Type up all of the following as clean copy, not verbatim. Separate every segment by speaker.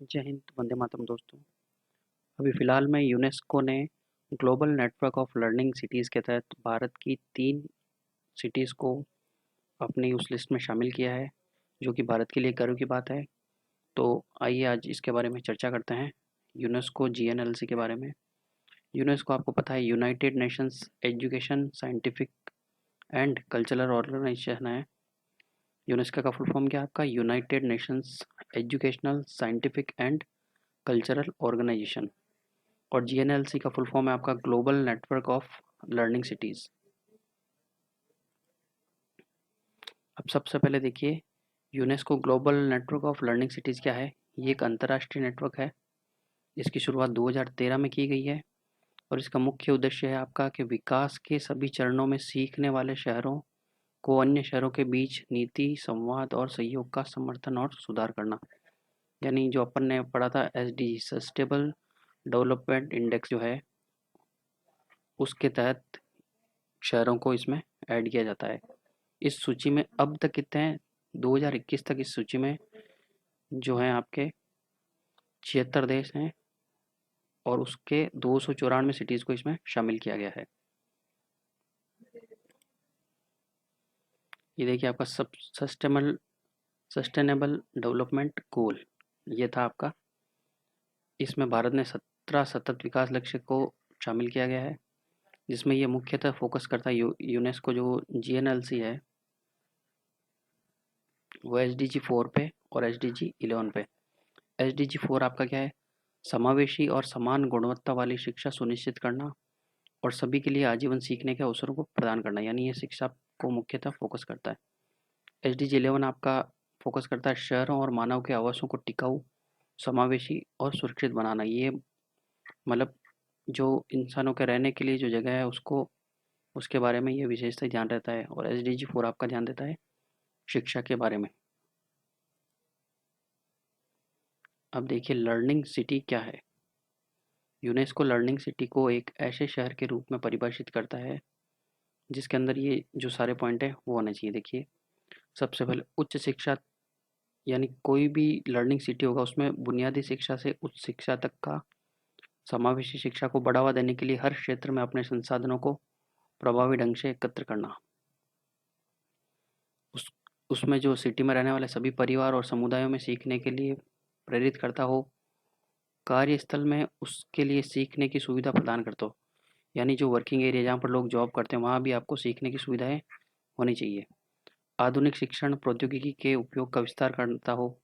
Speaker 1: जय हिंद, वंदे मातरम दोस्तों। अभी फ़िलहाल में यूनेस्को ने global network of learning cities के तहत भारत की 3 सिटीज़ को अपनी उस लिस्ट में शामिल किया है, जो कि भारत के लिए गर्व की बात है। तो आइए आज इसके बारे में चर्चा करते हैं, यूनेस्को जीएनएलसी के बारे में। यूनेस्को आपको पता है United Nations education, scientific and cultural organization है। यूनेस्को का फुल फॉर्म क्या है आपका? यूनाइटेड Nations educational, scientific and cultural organisation. और जीएनएलसी का फुल फॉर्म है आपका global network of learning cities. अब सबसे पहले देखिए, UNESCO global network of learning cities क्या है। ये एक अंतर्राष्ट्रीय नेटवर्क है। इसकी शुरुआत 2013 में की गई है और इसका मुख्य उद्देश्य है आपका कि विकास के सभी चरणों में सीखने वाले शहरों को अन्य शहरों के बीच नीति, संवाद और सहयोग का समर्थन और सुधार करना। यानी जो अपन ने पढ़ा था एसडी, सस्टेनेबल डेवलपमेंट इंडेक्स जो है, उसके तहत शहरों को इसमें ऐड किया जाता है। इस सूची में अब तक कितने हैं? 2021 तक इस सूची में जो हैं आपके 76 देश हैं और उसके 294 सिटीज़ को इसमें शामिल किया गया है। ये देखिए आपका सब सस्टेनेबल डेवलपमेंट गोल, ये था आपका। इसमें भारत ने 17 सतत विकास लक्ष्य को शामिल किया गया है, जिसमें ये मुख्यतः फोकस करता है यूनेस्को जो जीएनएलसी है वो एसडीजी 4 पे और एसडीजी 11 पे। एसडीजी 4 आपका क्या है? समावेशी और समान गुणवत्ता वाली शिक्षा सुनिश्चित करना और सभी के लिए आजीवन सीखने के अवसरों को प्रदान करना, यानी ये शिक्षा को मुख्यतः फोकस करता है। एसडीजी 11 आपका फोकस करता है शहरों और मानव के आवासों को टिकाऊ, समावेशी और सुरक्षित बनाना। ये मतलब जो इंसानों के रहने के लिए जो जगह है उसको, उसके बारे में ये विशेषता ध्यान रहता है। और एसडीजी 4 आपका ध्यान देता है शिक्षा के बारे में। अब देखिए लर्निंग सिटी क्या है। यूनेस्को लर्निंग सिटी को एक ऐसे शहर के रूप में परिभाषित करता है जिसके अंदर ये जो सारे पॉइंट है वो होने चाहिए। देखिए, सबसे पहले उच्च शिक्षा, यानी कोई भी लर्निंग सिटी होगा उसमें बुनियादी शिक्षा से उच्च शिक्षा तक का समावेशी शिक्षा को बढ़ावा देने के लिए हर क्षेत्र में अपने संसाधनों को प्रभावी ढंग से एकत्र करना। उस उसमें जो सिटी में रहने वाले सभी परिवार और समुदायों में सीखने के लिए प्रेरित करता हो, कार्यस्थल में उसके लिए सीखने की सुविधा प्रदान करता हो। यानी जो वर्किंग एरिया जहाँ पर लोग जॉब करते हैं वहाँ भी आपको सीखने की सुविधाएं होनी चाहिए। आधुनिक शिक्षण प्रौद्योगिकी के उपयोग का विस्तार करता हो,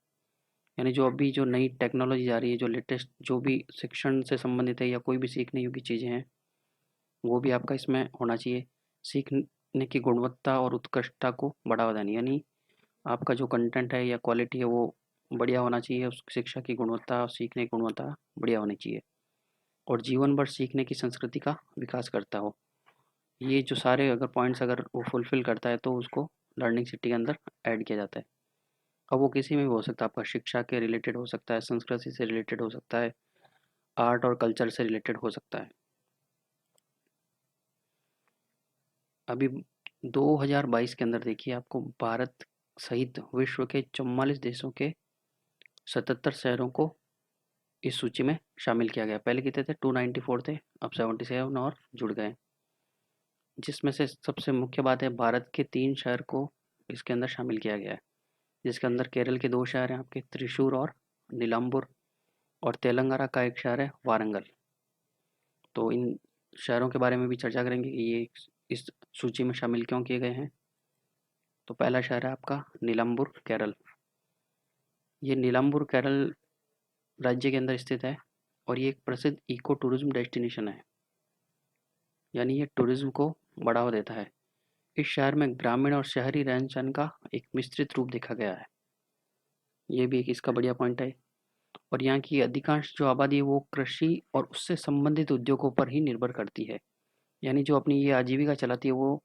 Speaker 1: यानी जो अभी जो नई टेक्नोलॉजी आ रही है, जो लेटेस्ट जो भी शिक्षण से संबंधित है या कोई भी सीखने योग्य चीज़ें हैं, वो भी आपका इसमें होना चाहिए। सीखने की गुणवत्ता और उत्कृष्टता को बढ़ावा देना, यानी आपका जो कंटेंट है या क्वालिटी है वो बढ़िया होना चाहिए। उस शिक्षा की गुणवत्ता और सीखने की गुणवत्ता बढ़िया होनी चाहिए। और जीवन भर सीखने की संस्कृति का विकास करता हो। ये जो सारे अगर पॉइंट्स अगर वो फुलफिल करता है तो उसको लर्निंग सिटी के अंदर ऐड किया जाता है। अब वो किसी में भी हो सकता है, आपका शिक्षा के रिलेटेड हो सकता है, संस्कृति से रिलेटेड हो सकता है, आर्ट और कल्चर से रिलेटेड हो सकता है। अभी 2022 के अंदर देखिए आपको भारत सहित विश्व के 44 देशों के 77 शहरों को इस सूची में शामिल किया गया। पहले कितने थे? 294 थे, अब 77 और जुड़ गए। जिसमें से सबसे मुख्य बात है भारत के 3 शहर को इसके अंदर शामिल किया गया है, जिसके अंदर केरल के 2 शहर हैं आपके, त्रिशूर और नीलाम्बुर। और तेलंगाना का एक शहर है वारंगल। तो इन शहरों के बारे में भी चर्चा करेंगे कि ये इस सूची में शामिल क्यों किए गए हैं। तो पहला शहर है आपका नीलाम्बुर, केरल। ये नीलाम्बुर केरल राज्य के अंदर स्थित है और ये एक प्रसिद्ध इको टूरिज्म डेस्टिनेशन है, यानी ये टूरिज्म को बढ़ावा देता है। इस शहर में ग्रामीण और शहरी रहन सहन का एक मिश्रित रूप देखा गया है। ये भी एक इसका बढ़िया पॉइंट है। और यहाँ की अधिकांश जो आबादी है वो कृषि और उससे संबंधित उद्योगों पर ही निर्भर करती है। यानी जो अपनी ये आजीविका चलाती है वो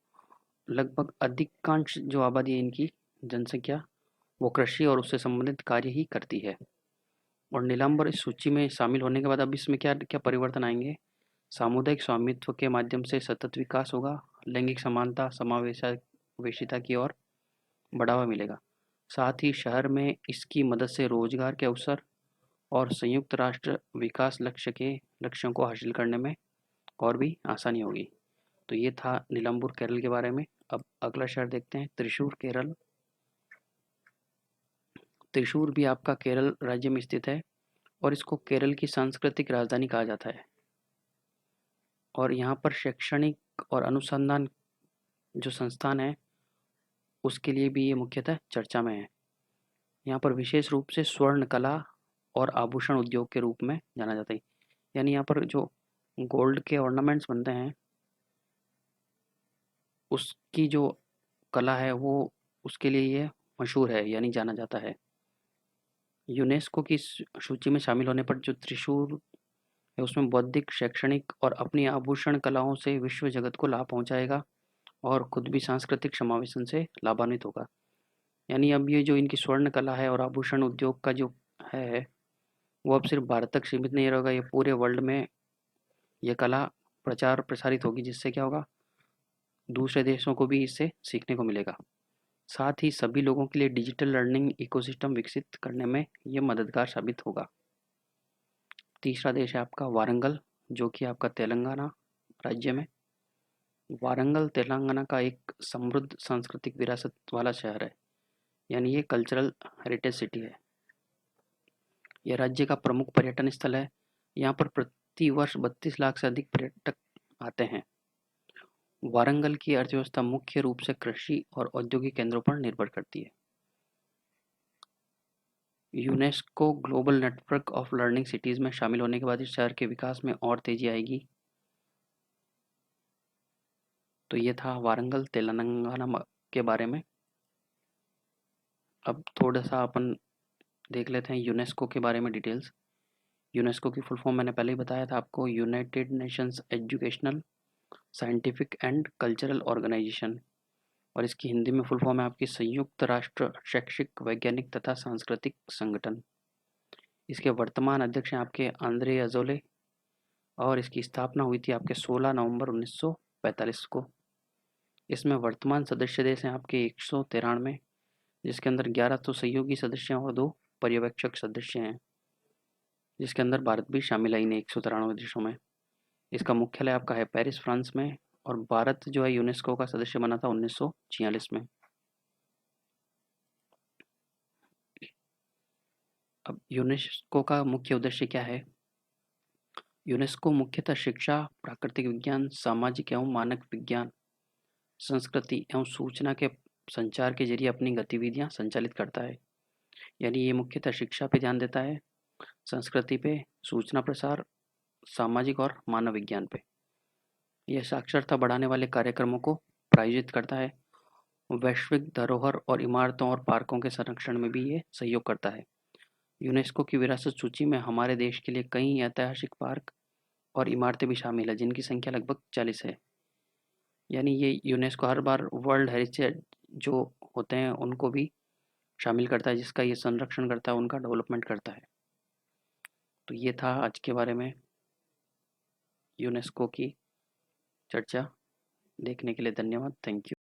Speaker 1: लगभग अधिकांश जो आबादी है इनकी जनसंख्या वो कृषि और उससे संबंधित कार्य ही करती है। और नीलाम्बर इस सूची में शामिल होने के बाद अब इसमें क्या क्या परिवर्तन आएंगे? सामुदायिक स्वामित्व के माध्यम से सतत विकास होगा, लैंगिक समानता, समावेशिता की ओर बढ़ावा मिलेगा। साथ ही शहर में इसकी मदद से रोजगार के अवसर और संयुक्त राष्ट्र विकास लक्ष्यों को हासिल करने में और भी आसानी होगी। तो ये था नीलाम्बूर केरल के बारे में। अब अगला शहर देखते हैं, त्रिशूर केरल। त्रिशूर भी आपका केरल राज्य में स्थित है और इसको केरल की सांस्कृतिक राजधानी कहा जाता है। और यहाँ पर शैक्षणिक और अनुसंधान जो संस्थान है उसके लिए भी ये मुख्यतः चर्चा में है। यहाँ पर विशेष रूप से स्वर्ण कला और आभूषण उद्योग के रूप में जाना जाता है। यानी यहाँ पर जो गोल्ड के ऑर्नामेंट्स बनते हैं उसकी जो कला है वो उसके लिए ये मशहूर है, यानी जाना जाता है। यूनेस्को की सूची में शामिल होने पर जो त्रिशूर है उसमें बौद्धिक, शैक्षणिक और अपनी आभूषण कलाओं से विश्व जगत को लाभ पहुंचाएगा और खुद भी सांस्कृतिक समावेशन से लाभान्वित होगा। यानी अब ये जो इनकी स्वर्ण कला है और आभूषण उद्योग का जो है वो अब सिर्फ भारत तक सीमित नहीं रहेगा, ये पूरे वर्ल्ड में ये कला प्रचार प्रसारित होगी, जिससे क्या होगा, दूसरे देशों को भी इससे सीखने को मिलेगा। साथ ही सभी लोगों के लिए डिजिटल लर्निंग इकोसिस्टम विकसित करने में ये मददगार साबित होगा। तीसरा देश है आपका वारंगल, जो कि आपका तेलंगाना राज्य में। वारंगल तेलंगाना का एक समृद्ध सांस्कृतिक विरासत वाला शहर है, यानी ये कल्चरल हेरिटेज सिटी है। यह राज्य का प्रमुख पर्यटन स्थल है। यहाँ पर प्रति वर्ष 32 लाख से अधिक पर्यटक आते हैं। वारंगल की अर्थव्यवस्था मुख्य रूप से कृषि और औद्योगिक केंद्रों पर निर्भर करती है। UNESCO global network of learning cities में शामिल होने के बाद इस शहर के विकास में और तेजी आएगी। तो ये था वारंगल तेलंगाना के बारे में। अब थोड़ा सा अपन देख लेते हैं यूनेस्को के बारे में डिटेल्स। यूनेस्को की फुल फॉर्म मैंने पहले ही बताया था आपको, United Nations educational, scientific and cultural organisation. और इसकी हिंदी में फुल फॉर्म है आपकी संयुक्त राष्ट्र शैक्षिक, वैज्ञानिक तथा सांस्कृतिक संगठन। इसके वर्तमान अध्यक्ष हैं आपके आंद्रे अजोले और इसकी स्थापना हुई थी आपके 16 नवंबर 1945 को। इसमें वर्तमान सदस्य देश हैं आपके 193, जिसके अंदर 11 तो सहयोगी सदस्य हैं और 2 पर्यवेक्षक सदस्य हैं, जिसके अंदर भारत भी शामिल है इन 193 देशों में। इसका मुख्यालय आपका है पेरिस, फ्रांस में। और भारत जो है यूनेस्को का सदस्य बना था 1946 में। अब यूनेस्को का मुख्य उद्देश्य क्या है? यूनेस्को मुख्यतः शिक्षा, प्राकृतिक विज्ञान, सामाजिक एवं मानक विज्ञान, संस्कृति एवं सूचना के संचार के जरिए अपनी गतिविधियां संचालित करता है। यानी ये मुख्यतः शिक्षा पे ध्यान देता है, संस्कृति पे, सूचना प्रसार, सामाजिक और मानव विज्ञान पे। यह साक्षरता बढ़ाने वाले कार्यक्रमों को प्रायोजित करता है। वैश्विक धरोहर और इमारतों और पार्कों के संरक्षण में भी ये सहयोग करता है। यूनेस्को की विरासत सूची में हमारे देश के लिए कई ऐतिहासिक पार्क और इमारतें भी शामिल है, जिनकी संख्या लगभग 40 है। यानी ये यूनेस्को हर बार वर्ल्ड हेरिटेज जो होते हैं उनको भी शामिल करता है, जिसका ये संरक्षण करता है, उनका डेवलपमेंट करता है। तो ये था आज के बारे में यूनेस्को की चर्चा। देखने के लिए धन्यवाद। Thank you.